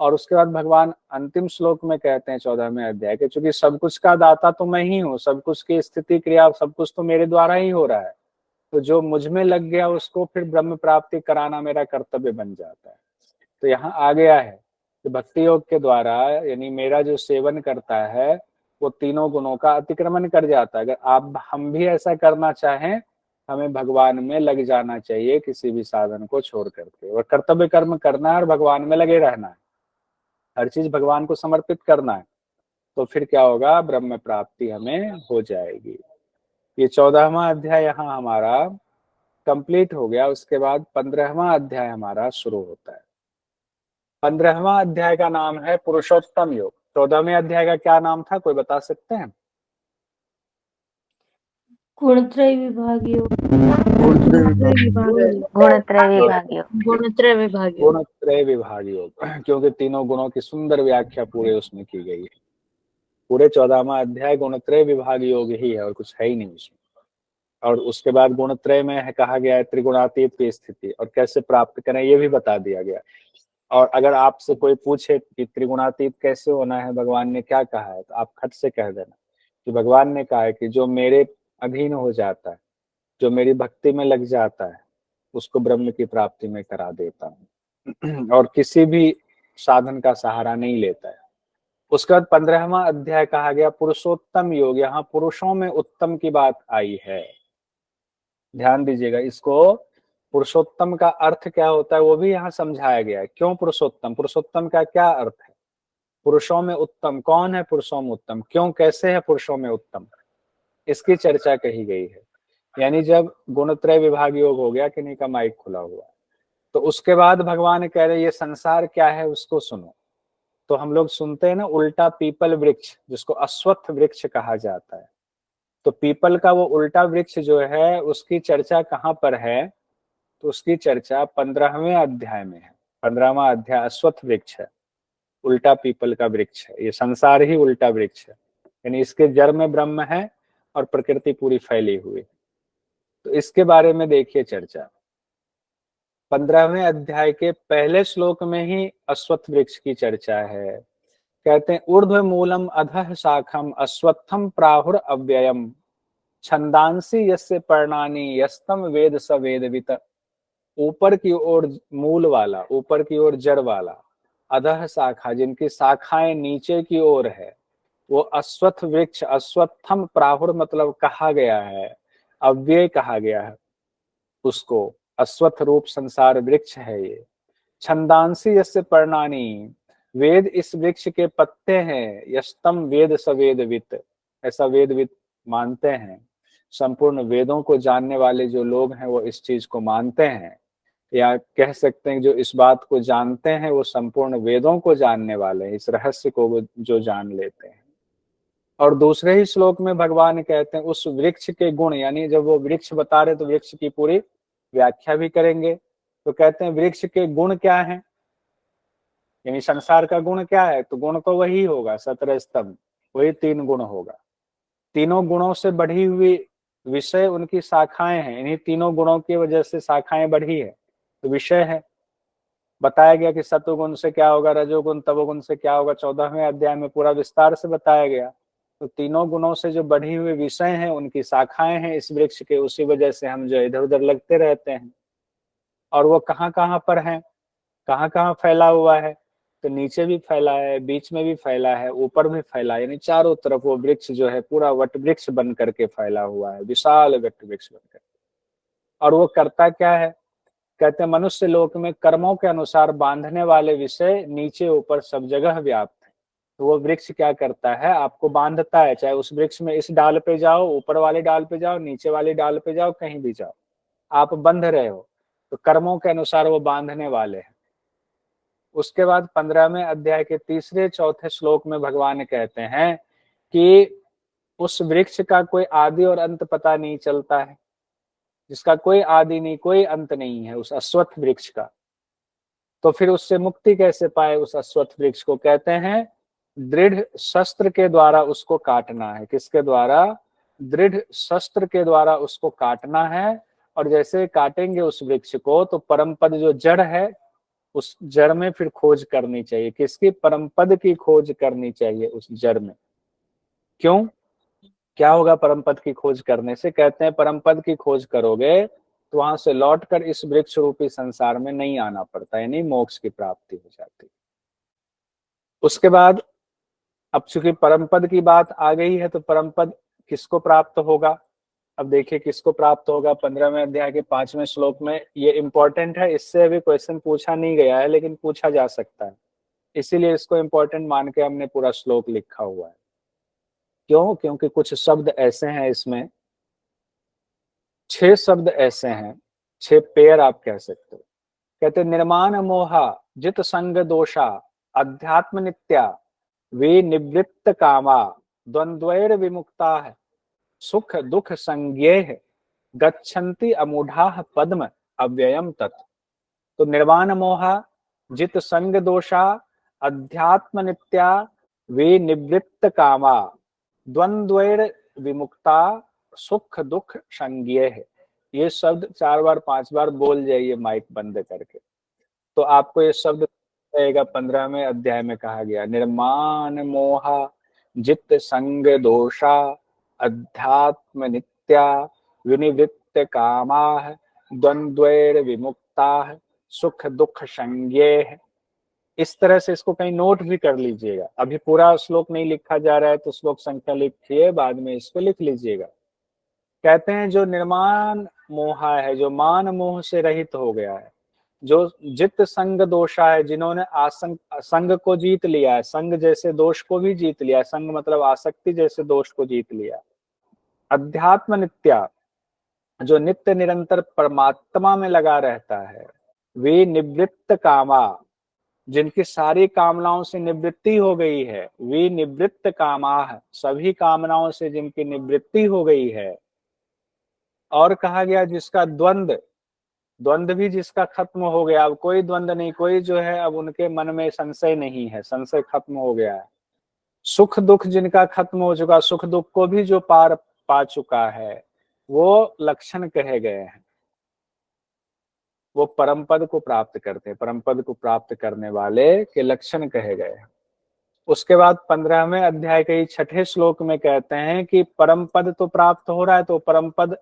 और उसके बाद भगवान अंतिम श्लोक में कहते हैं 14वें अध्याय के, चूंकि सब कुछ का दाता तो मैं ही हूँ, सब कुछ की स्थिति क्रिया सब कुछ तो मेरे द्वारा ही हो रहा है, तो जो मुझ में लग गया उसको फिर ब्रह्म प्राप्ति कराना मेरा कर्तव्य बन जाता है। तो यहाँ आ गया है कि भक्ति योग के द्वारा, यानी मेरा जो सेवन करता है वो तीनों गुणों का अतिक्रमण कर जाता है। अगर आप हम भी ऐसा करना चाहें, हमें भगवान में लग जाना चाहिए किसी भी साधन को छोड़ करके, और कर्तव्य कर्म करना है और भगवान में लगे रहना है, हर चीज भगवान को समर्पित करना है। तो फिर क्या होगा, ब्रह्म प्राप्ति हमें हो जाएगी। ये 14वां अध्याय यहाँ हमारा कंप्लीट हो गया। उसके बाद 15वां अध्याय हमारा शुरू होता है। 15वां अध्याय का नाम है पुरुषोत्तम योग। 14वें अध्याय का क्या नाम था, कोई बता सकते हैं? गुणत्रय विभाग योग। गुणत्रय विभाग योग। गुणत्रय विभाग योग। गुणत्रय विभाग योग, क्योंकि तीनों गुणों की सुंदर व्याख्या पूरे उसमें की गई है। पूरे 14वां अध्याय गुणत्रय विभाग योग ही है और कुछ है ही नहीं उसमें। और उसके बाद गुणत्रय में है कहा गया है त्रिगुणातीत की स्थिति और कैसे प्राप्त करें ये भी बता दिया गया। और अगर आपसे कोई पूछे कि त्रिगुणातीत कैसे होना है, भगवान ने क्या कहा है, तो आप खट से कह देना कि भगवान ने कहा है कि जो मेरे अधीन हो जाता है, जो मेरी भक्ति में लग जाता है, उसको ब्रह्म की प्राप्ति में करा देता हूँ और किसी भी साधन का सहारा नहीं लेता है। उसके बाद 15वां अध्याय कहा गया पुरुषोत्तम योग। यहाँ पुरुषों में उत्तम की बात आई है, ध्यान दीजिएगा। इसको पुरुषोत्तम का अर्थ क्या होता है वो भी यहाँ समझाया गया है। क्यों पुरुषोत्तम, पुरुषोत्तम का क्या अर्थ है, पुरुषों में उत्तम कौन है, पुरुषों में उत्तम क्यों, कैसे है पुरुषों में उत्तम, इसकी चर्चा कही गई है। यानी जब गुणत्रय विभाग योग हो गया, किन्हीं का माइक खुला हुआ, तो उसके बाद भगवान कह रहे ये संसार क्या है उसको सुनो। तो हम लोग सुनते हैं ना उल्टा पीपल वृक्ष, जिसको अश्वत्थ वृक्ष कहा जाता है। तो पीपल का वो उल्टा वृक्ष जो है उसकी चर्चा कहाँ पर है, तो उसकी चर्चा 15वें अध्याय में है। 15वां अध्याय अश्वत्थ वृक्ष है, उल्टा पीपल का वृक्ष है। ये संसार ही उल्टा वृक्ष है, यानी इसके जड़ में ब्रह्म है और प्रकृति पूरी फैली हुई। तो इसके बारे में देखिए चर्चा 15वें अध्याय के पहले श्लोक में ही अश्वत्थ वृक्ष की चर्चा है। कहते हैं ऊर्ध्व मूलम अधः शाखम अश्वत्थम प्राहुर अव्ययम छंदांसी यस्य पर्णानि यस्तम वेद स वेदवित। ऊपर की ओर मूल वाला, ऊपर की ओर जड़ वाला, अधः शाखा, जिनकी शाखाएं नीचे की ओर है, वो अश्वत्थ वृक्ष, अश्वत्थम प्राहुर मतलब कहा गया है, अव्यय कहा गया है उसको, अश्वत्थ रूप संसार वृक्ष है ये। छंदांसी यस्य पर्णानि, वेद इस वृक्ष के पत्ते हैं, यस्तम वेद सवेदवित, ऐसा वेदविद मानते हैं। संपूर्ण वेदों को जानने वाले जो लोग हैं वो इस चीज को मानते हैं, या कह सकते हैं जो इस बात को जानते हैं वो संपूर्ण वेदों को जानने वाले हैं, इस रहस्य को वो जो जान लेते हैं। और दूसरे ही श्लोक में भगवान कहते हैं उस वृक्ष के गुण, यानी जब वो वृक्ष बता रहे तो वृक्ष की पूरी व्याख्या भी करेंगे, तो कहते हैं वृक्ष के गुण क्या हैं, यानी संसार का गुण क्या है, तो गुण तो वही होगा 17 स्तंभ, वही 3 गुण होगा। तीनों गुणों से बढ़ी हुई विषय उनकी शाखाएं हैं, इन्हीं तीनों गुणों की वजह से शाखाएं बढ़ी है, तो विषय है। बताया गया कि सत्वगुण से क्या होगा, रजोगुण तमोगुण से क्या होगा, 14वें अध्याय में पूरा विस्तार से बताया गया। तो तीनों गुणों से जो बढ़ी हुई विषय हैं उनकी शाखाएं हैं इस वृक्ष के, उसी वजह से हम जो इधर उधर लगते रहते हैं। और वो कहाँ कहाँ पर है, कहाँ कहाँ फैला हुआ है, तो नीचे भी फैला है, बीच में भी फैला है, ऊपर भी फैला है, यानी चारों तरफ वो वृक्ष जो है पूरा वट वृक्ष बन करके फैला हुआ है, विशाल वट वृक्ष बनकर। और वो करता क्या है, कहते हैं मनुष्य लोक में कर्मों के अनुसार बांधने वाले विषय नीचे ऊपर सब जगह व्याप्त है। तो वो वृक्ष क्या करता है, आपको बांधता है, चाहे उस वृक्ष में इस डाल पे जाओ, ऊपर वाले डाल पे जाओ, नीचे वाली डाल पे जाओ, कहीं भी जाओ, आप बंध रहे हो, तो कर्मों के अनुसार वो बांधने वाले हैं। उसके बाद 15वें अध्याय के तीसरे चौथे श्लोक में भगवान कहते हैं कि उस वृक्ष का कोई आदि और अंत पता नहीं चलता है, जिसका कोई आदि नहीं कोई अंत नहीं है, उस अश्वत्थ वृक्ष का। तो फिर उससे मुक्ति कैसे पाए, उस अश्वत्थ वृक्ष को कहते हैं दृढ़ शस्त्र के द्वारा उसको काटना है। किसके द्वारा, दृढ़ शस्त्र के द्वारा उसको काटना है। और जैसे काटेंगे उस वृक्ष को तो परम पद जो जड़ है उस जड़ में फिर खोज करनी चाहिए, किसकी, परम पद की खोज करनी चाहिए उस जड़ में। क्यों, क्या होगा परम पद की खोज करने से, कहते हैं परम पद की खोज करोगे तो वहां से लौटकर इस वृक्ष रूपी संसार में नहीं आना पड़ता, यानी मोक्ष की प्राप्ति हो जाती। उसके बाद अब चूंकि परम पद की बात आ गई है तो परम पद किसको प्राप्त होगा, अब देखिए किसको प्राप्त होगा। 15वें अध्याय के 5वें श्लोक में, ये इंपॉर्टेंट है, इससे अभी क्वेश्चन पूछा नहीं गया है लेकिन पूछा जा सकता है, इसीलिए इसको इंपॉर्टेंट मान के हमने पूरा श्लोक लिखा हुआ है। क्यों, क्योंकि कुछ शब्द ऐसे हैं इसमें, 6 शब्द ऐसे हैं, 6 पेयर आप कह सकते हो। कहते निर्माण मोहा जित संग दोषा अध्यात्म नित्या वे निवृत्त कामा द्वंद्वैर विमुक्ता है सुख दुख संज्ञेह गच्छन्ति अमूढ़ा पद्म अव्ययम तत्। तो निर्वाण मोहा जित संग दोषा अध्यात्म नित्या वे निवृत्त कामा द्वंद्वैर विमुक्ता सुख दुख संज्ञेह, ये शब्द 4 बार 5 बार बोल जाइए माइक बंद करके, तो आपको ये शब्द रहेगा। 15वें अध्याय में कहा गया निर्माण मोहा जित संग दोषा अध्यात्म नित्या विनिवृत्त कामा द्वंद्वैर विमुक्ता सुख दुख संज्ञेह। इस तरह से इसको कहीं नोट भी कर लीजिएगा, अभी पूरा श्लोक नहीं लिखा जा रहा है तो श्लोक संख्या लिखिए, बाद में इसको लिख लीजिएगा। कहते हैं जो निर्माण मोहा है, जो मान मोह से रहित हो गया है, जो जित संग दोषा है, जिन्होंने संग को जीत लिया है, संग जैसे दोष को भी जीत लिया है, संग मतलब आसक्ति जैसे दोष को जीत लिया। अध्यात्म नित्या, जो नित्य निरंतर परमात्मा में लगा रहता है। वे निवृत्त कामा, जिनकी सारी कामनाओं से निवृत्ति हो गई है। वे निवृत्त कामा, सभी कामनाओं से जिनकी निवृत्ति हो गई है। और कहा गया जिसका द्वंद्व भी जिसका खत्म हो गया, अब कोई द्वंद्व नहीं, कोई जो है अब उनके मन में संशय नहीं है, संशय खत्म हो गया है। सुख दुख जिनका खत्म हो चुका, सुख दुख को भी जो पार पा चुका है, वो लक्षण कहे गए हैं, वो परम पद को प्राप्त करते हैं, परम पद को प्राप्त करने वाले के लक्षण कहे गए हैं। उसके बाद 15वें अध्याय के 6ठे श्लोक में कहते हैं कि परम पद तो प्राप्त हो रहा है, तो परम पद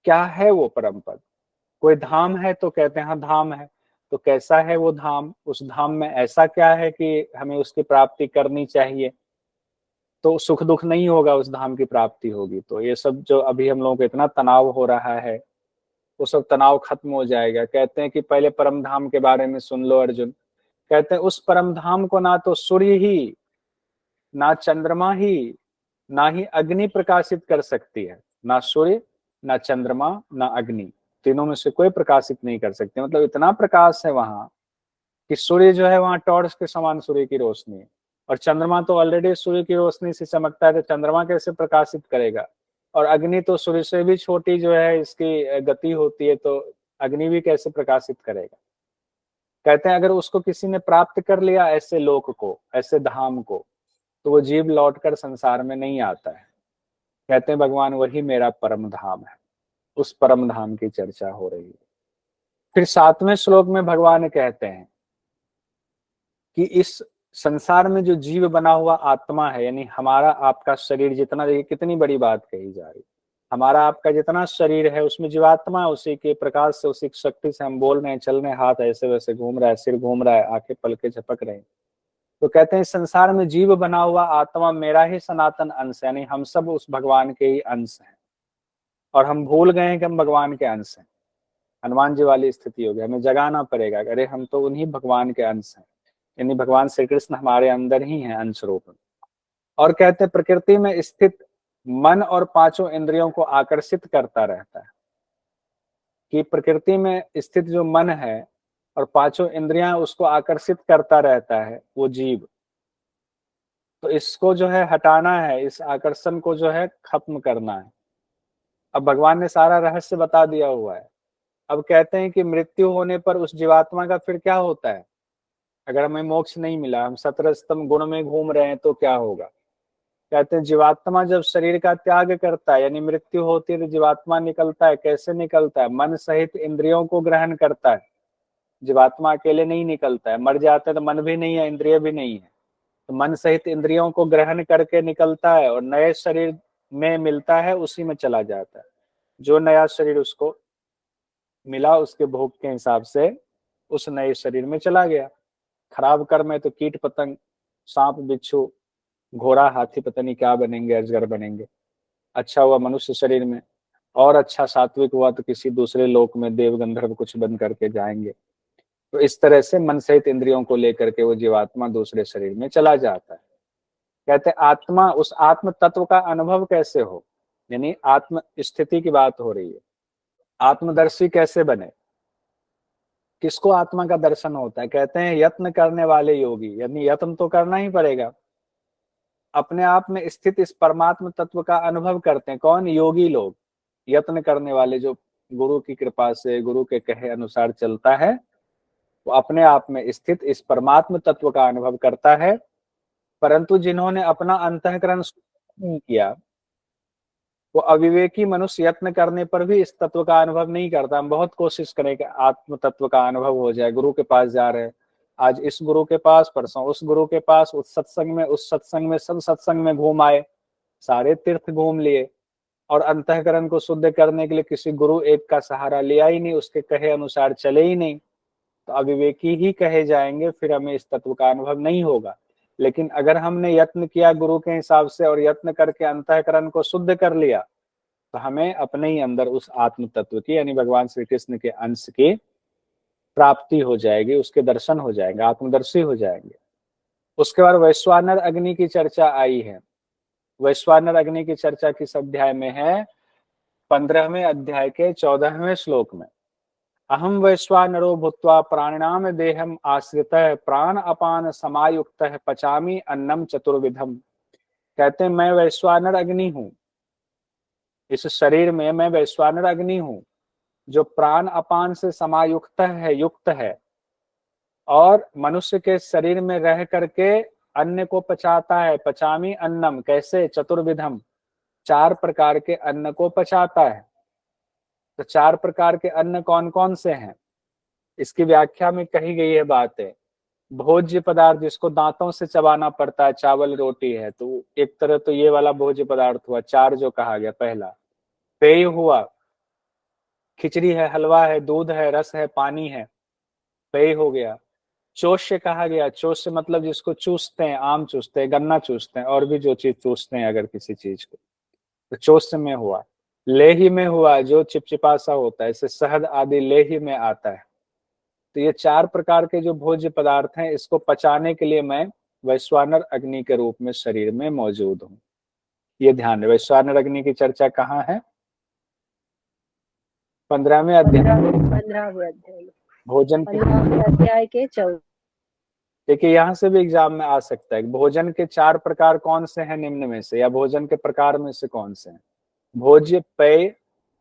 क्या है, वो परम पद कोई धाम है, तो कहते हैं हाँ धाम है। तो तो कैसा है वो धाम, उस धाम में ऐसा क्या है कि हमें उसकी प्राप्ति करनी चाहिए, तो सुख दुख नहीं होगा, उस धाम की प्राप्ति होगी। तो ये सब जो अभी हम लोगों को इतना तनाव हो रहा है, वो सब तनाव खत्म हो जाएगा। कहते हैं कि पहले परम धाम के बारे में सुन लो अर्जुन। कहते हैं उस परम धाम को ना तो सूर्य ही, ना चंद्रमा ही, ना ही अग्नि प्रकाशित कर सकती है। ना सूर्य, ना चंद्रमा, ना अग्नि, तीनों में से कोई प्रकाशित नहीं कर सकते। मतलब इतना प्रकाश है वहां कि सूर्य जो है वहां टॉर्च के समान सूर्य की रोशनी है, और चंद्रमा तो ऑलरेडी सूर्य की रोशनी से चमकता है, तो चंद्रमा कैसे प्रकाशित करेगा। और अग्नि तो सूर्य से भी छोटी जो है इसकी गति होती है, तो अग्नि भी कैसे प्रकाशित करेगा। कहते हैं अगर उसको किसी ने प्राप्त कर लिया, ऐसे लोक को, ऐसे धाम को, तो वो जीव लौटकर संसार में नहीं आता है। कहते हैं भगवान वही मेरा परम धाम है। उस परम धाम की चर्चा हो रही है। फिर 7वें श्लोक में भगवान कहते हैं कि इस संसार में जो जीव बना हुआ आत्मा है, यानी हमारा आपका शरीर जितना, देखिए कितनी बड़ी बात कही जा रही, हमारा आपका जितना शरीर है उसमें जीवात्मा है, उसी के प्रकाश से, उसी की शक्ति से हम बोल रहे हैं, चल रहे हैं, हाथ ऐसे वैसे घूम रहा है, सिर घूम रहा है, आंखें पलके झपक रहे हैं। तो कहते हैं इस संसार में जीव बना हुआ आत्मा मेरा ही सनातन अंश है, यानी हम सब उस भगवान के ही अंश हैं, और हम भूल गए हैं कि हम भगवान के अंश हैं। हनुमान जी वाली स्थिति हो गई, हमें जगाना पड़ेगा, अरे हम तो उन्हीं भगवान के अंश हैं, यानी भगवान श्री कृष्ण हमारे अंदर ही हैं अंश रूप में। और कहते हैं प्रकृति में स्थित मन और पांचों इंद्रियों को आकर्षित करता रहता है, कि प्रकृति में स्थित जो मन है और पांचों इंद्रियां उसको आकर्षित करता रहता है, वो जीव। तो इसको जो है हटाना है, इस आकर्षण को जो है खत्म करना है। अब भगवान ने सारा रहस्य बता दिया हुआ है। अब कहते हैं कि मृत्यु होने पर उस जीवात्मा का फिर क्या होता है। अगर हमें मोक्ष नहीं मिला, हम 17 स्तंभ गुण में घूम रहे हैं, तो क्या होगा। कहते हैं जीवात्मा जब शरीर का त्याग करता है, यानी मृत्यु होती है, तो जीवात्मा निकलता है। कैसे निकलता है, मन सहित इंद्रियों को ग्रहण करता है। जीवात्मा अकेले नहीं निकलता है, मर जाता है तो मन भी नहीं है, इंद्रिय भी नहीं है, तो मन सहित इंद्रियों को ग्रहण करके निकलता है और नए शरीर में मिलता है, उसी में चला जाता है। जो नया शरीर उसको मिला, उसके भोग के हिसाब से उस नए शरीर में चला गया। खराब कर्म है तो कीट पतंग, सांप बिच्छू, घोड़ा हाथी, पता नहीं क्या बनेंगे, अजगर बनेंगे। अच्छा हुआ मनुष्य शरीर में, और अच्छा सात्विक हुआ तो किसी दूसरे लोक में देव गंधर्व कुछ बन करके जाएंगे। तो इस तरह से मन सहित इंद्रियों को लेकर के वो जीवात्मा दूसरे शरीर में चला जाता है। कहते आत्मा, उस आत्म तत्व का अनुभव कैसे हो, यानी आत्म स्थिति की बात हो रही है। आत्मदर्शी कैसे बने, किसको आत्मा का दर्शन होता है। कहते हैं यत्न करने वाले योगी, यानी यत्न तो करना ही पड़ेगा। अपने आप में स्थित इस परमात्म तत्व का अनुभव करते हैं कौन, योगी लोग। यत्न करने वाले, जो गुरु की कृपा से, गुरु के कहे अनुसार चलता है, वो अपने आप में स्थित इस परमात्म तत्व का अनुभव करता है। परंतु जिन्होंने अपना अंतःकरण नहीं किया, वो अविवेकी मनुष्य यत्न करने पर भी इस तत्व का अनुभव नहीं करता। हम बहुत कोशिश करें कि आत्म तत्व का अनुभव हो जाए, गुरु के पास जा रहे हैं, आज इस गुरु के पास, परसों उस गुरु के पास, उस सत्संग में, उस सत्संग में, सब सत्संग में घूम आए, सारे तीर्थ घूम लिए, और अंतःकरण को शुद्ध करने के लिए किसी गुरु एक का सहारा लिया ही नहीं, उसके कहे अनुसार चले ही नहीं, तो अविवेकी ही कहे जाएंगे, फिर हमें इस तत्व का अनुभव नहीं होगा। लेकिन अगर हमने यत्न किया गुरु के हिसाब से, और यत्न करके अंतःकरण को शुद्ध कर लिया, तो हमें अपने ही अंदर उस आत्म तत्व की, यानी भगवान श्री कृष्ण के अंश की प्राप्ति हो जाएगी, उसके दर्शन हो जाएंगे, आत्मदर्शी हो जाएंगे। उसके बाद वैश्वानर अग्नि की चर्चा आई है। वैश्वानर अग्नि की चर्चा किस अध्याय में है, 15वें अध्याय के 14वें श्लोक में। अहम वैश्वानरो भूत्वा प्राणिनाम देहम आश्रितः प्राण अपान समायुक्तः पचामी अन्नम चतुर्विधम। कहते हैं मैं वैश्वानर अग्नि हूं, इस शरीर में मैं वैश्वानर अग्नि हूं, जो प्राण अपान से समायुक्त है, युक्त है, और मनुष्य के शरीर में रह करके अन्न को पचाता है। पचामी अन्नम, कैसे, चतुर्विधम, 4 प्रकार के अन्न को पचाता है। तो 4 प्रकार के अन्न कौन कौन से हैं, इसकी व्याख्या में कही गई है बातें। भोज्य पदार्थ जिसको दांतों से चबाना पड़ता है, चावल रोटी है, तो एक तरह तो ये वाला भोज्य पदार्थ हुआ, 4 जो कहा गया। पहला पेय हुआ, खिचड़ी है, हलवा है, दूध है, रस है, पानी है, पेय हो गया। चोष्य कहा गया, चोष्य मतलब जिसको चूसते हैं, आम चूसते हैं, गन्ना चूसते हैं, और भी जो चीज चूसते हैं अगर किसी चीज को, तो चोष्य में हुआ। लेही में हुआ जो चिपचिपा सा होता है, इससे शहद आदि लेही में आता है। तो ये 4 प्रकार के जो भोज्य पदार्थ हैं, इसको पचाने के लिए मैं वैश्वानर अग्नि के रूप में शरीर में मौजूद हूँ। ये ध्यान रहे, वैश्वानर अग्नि की चर्चा कहाँ है? 15वें अध्याय, 15वें अध्याय, भोजन के। 15वें अध्याय के 14। देखिए यहाँ से भी एग्जाम में आ सकता है, भोजन के 4 प्रकार कौन से हैं निम्न में से, या भोजन के प्रकार में से कौन से हैं? भोज्य, पेय,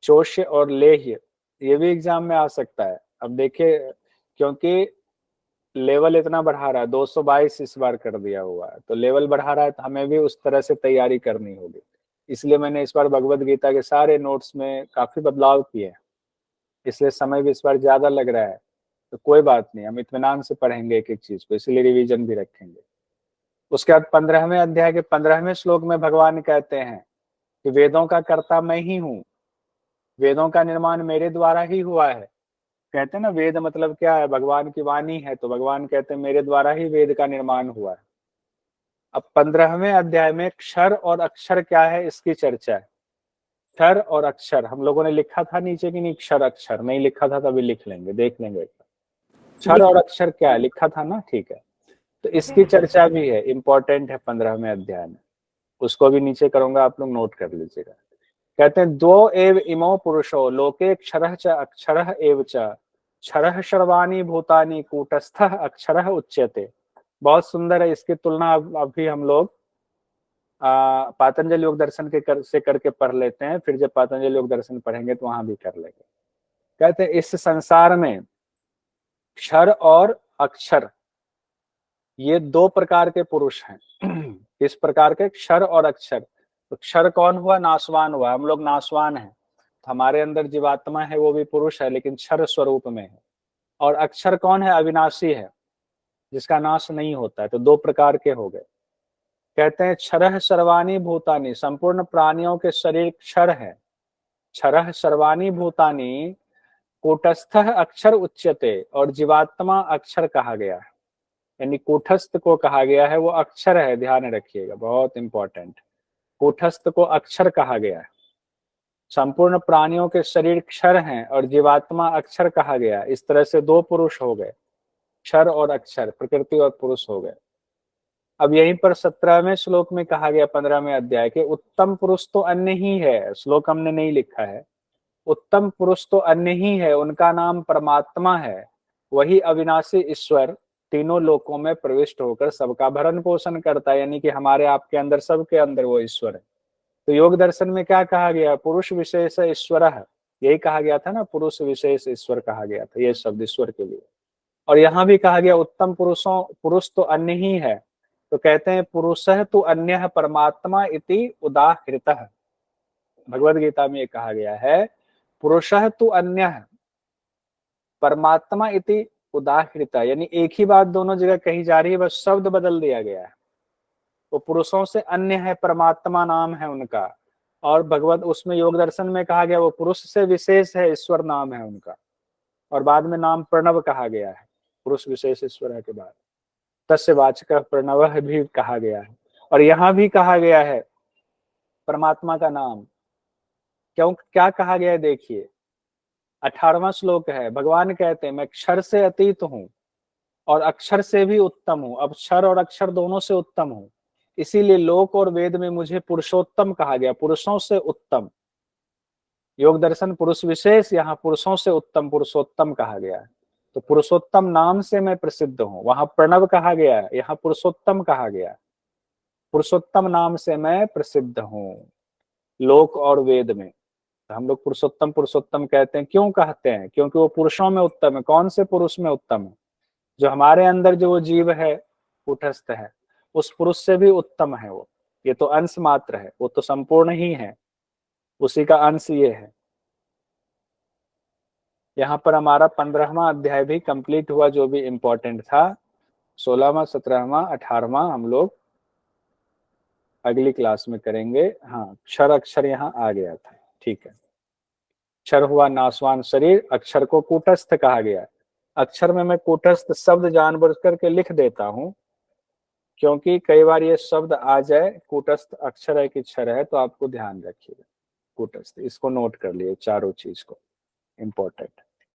चोष्य और लेह्य, ये भी एग्जाम में आ सकता है। अब देखिए, क्योंकि लेवल इतना बढ़ा रहा है, 222 इस बार कर दिया हुआ है, तो लेवल बढ़ा रहा है, तो हमें भी उस तरह से तैयारी करनी होगी। इसलिए मैंने इस बार भगवत गीता के सारे नोट्स में काफी बदलाव किए हैं, इसलिए समय भी इस बार ज्यादा लग रहा है। तो कोई बात नहीं, हम इत्मीनान से पढ़ेंगे एक एक चीज को, इसलिए रिवीजन भी रखेंगे। उसके बाद 15वें अध्याय के 15वें श्लोक में भगवान कहते हैं कि वेदों का कर्ता मैं ही हूँ, वेदों का निर्माण मेरे द्वारा ही हुआ है। कहते हैं ना, वेद मतलब क्या है? भगवान की वाणी है, तो भगवान कहते हैं मेरे द्वारा ही वेद का निर्माण हुआ है। अब 15वें अध्याय में क्षर और अक्षर क्या है, इसकी चर्चा है। क्षर और अक्षर हम लोगों ने लिखा था नीचे कि नहीं? क्षर अक्षर नहीं लिखा था, तभी लिख लेंगे, देख लेंगे। क्षर और अक्षर क्या है, लिखा था ना? ठीक है, तो इसकी चर्चा भी है, इंपॉर्टेंट है 15वें अध्याय में, उसको भी नीचे करूंगा, आप लोग नोट कर लीजिएगा। कहते हैं दो एव इमो पुरुषो लोके क्षरः च अक्षरः एव च क्षरः सर्वाणि भूतानि कूटस्थः अक्षरः उच्यते। बहुत सुंदर है, इसकी तुलना अभी हम लोग पातंजलि योग दर्शन से करके पढ़ लेते हैं, फिर जब पातंजलि योग दर्शन पढ़ेंगे तो वहां भी कर लेंगे। कहते हैं इस संसार में क्षर और अक्षर, ये 2 प्रकार के पुरुष हैं। किस प्रकार के? क्षर और अक्षर। तो क्षर कौन हुआ? नाशवान हुआ, हम लोग नाशवान हैं, तो हमारे अंदर जीवात्मा है, वो भी पुरुष है लेकिन क्षर स्वरूप में है। और अक्षर कौन है? अविनाशी है, जिसका नाश नहीं होता है। तो 2 प्रकार के हो गए। कहते हैं क्षरः सर्वाणि भूतानि, संपूर्ण प्राणियों के शरीर क्षर है। क्षरः सर्वाणि भूतानि कूटस्थः अक्षर उच्यते, और जीवात्मा अक्षर कहा गया है, यानी कूटस्थ को कहा गया है, वो अक्षर है, ध्यान रखिएगा, बहुत इंपॉर्टेंट। कूटस्थ को अक्षर कहा गया है। संपूर्ण प्राणियों के शरीर क्षर हैं और जीवात्मा अक्षर कहा गया। इस तरह से 2 पुरुष हो गए, क्षर और अक्षर, प्रकृति और पुरुष हो गए। अब यहीं पर 17वें श्लोक में कहा गया 15वें अध्याय के, उत्तम पुरुष तो अन्य ही है। श्लोक हमने नहीं लिखा है। उत्तम पुरुष तो अन्य ही है, उनका नाम परमात्मा है, वही अविनाशी ईश्वर तीनों लोकों में प्रविष्ट होकर सबका भरण पोषण करता है, यानी कि हमारे आपके अंदर, सबके अंदर वो ईश्वर है। तो योग दर्शन में क्या कहा गया? पुरुष विशेष ईश्वर, यही कहा गया था ना, पुरुष विशेष ईश्वर कहा गया था, ये शब्द ईश्वर के लिए। और यहाँ भी कहा गया उत्तम पुरुष तो अन्य ही है। तो कहते हैं पुरुषः तु अन्यः परमात्मा इति उदाहृतः। भगवद गीता में ये कहा गया है, पुरुषः तु अन्यः परमात्मा इति उदाहृतः, यानी एक ही बात दोनों जगह कही जा रही है, बस शब्द बदल दिया गया है। वो पुरुषों से अन्य है, परमात्मा नाम है उनका। और भगवत उसमें योग दर्शन में कहा गया वो पुरुष से विशेष है, ईश्वर नाम है उनका। और बाद में नाम प्रणव कहा गया है, पुरुष विशेष ईश्वर है के बाद तस्य वाचकः प्रणवः भी कहा गया है। और यहाँ भी कहा गया है परमात्मा का नाम, क्यों क्या कहा गया है? देखिए 18वां श्लोक है, भगवान कहते हैं मैं क्षर से अतीत हूँ और अक्षर से भी उत्तम हूँ। अब क्षर और अक्षर दोनों से उत्तम हूँ, इसीलिए लोक और वेद में मुझे पुरुषोत्तम कहा गया, पुरुषों से उत्तम। योग दर्शन पुरुष विशेष, यहाँ पुरुषों से उत्तम पुरुषोत्तम कहा गया है। तो पुरुषोत्तम नाम से मैं प्रसिद्ध हूँ, वहां प्रणव कहा गया है, यहाँ पुरुषोत्तम कहा गया है। पुरुषोत्तम नाम से मैं प्रसिद्ध हूँ लोक और वेद में। तो हम लोग पुरुषोत्तम पुरुषोत्तम कहते हैं, क्यों कहते हैं? क्योंकि वो पुरुषों में उत्तम है। कौन से पुरुष में उत्तम है? जो हमारे अंदर जो वो जीव है, कूटस्थ है, उस पुरुष से भी उत्तम है वो। ये तो अंश मात्र है, वो तो संपूर्ण ही है, उसी का अंश ये है। यहाँ पर हमारा 15वां अध्याय भी कंप्लीट हुआ, जो भी इंपॉर्टेंट था। 16वां 17वां 18वां हम लोग अगली क्लास में करेंगे। हाँ, क्षर अक्षर यहाँ आ गया था, ठीक है। क्षर हुआ नाशवान शरीर, अक्षर को कूटस्थ कहा गया। अक्षर में मैं कूटस्थ शब्द जानबूझ करके लिख देता हूं, क्योंकि कई बार ये शब्द आ जाए कूटस्थ अक्षर है कि क्षर है, तो आपको ध्यान रखिएगा। कूटस्थ, इसको नोट कर लिए चारों चीज को, इम्पोर्टेंट।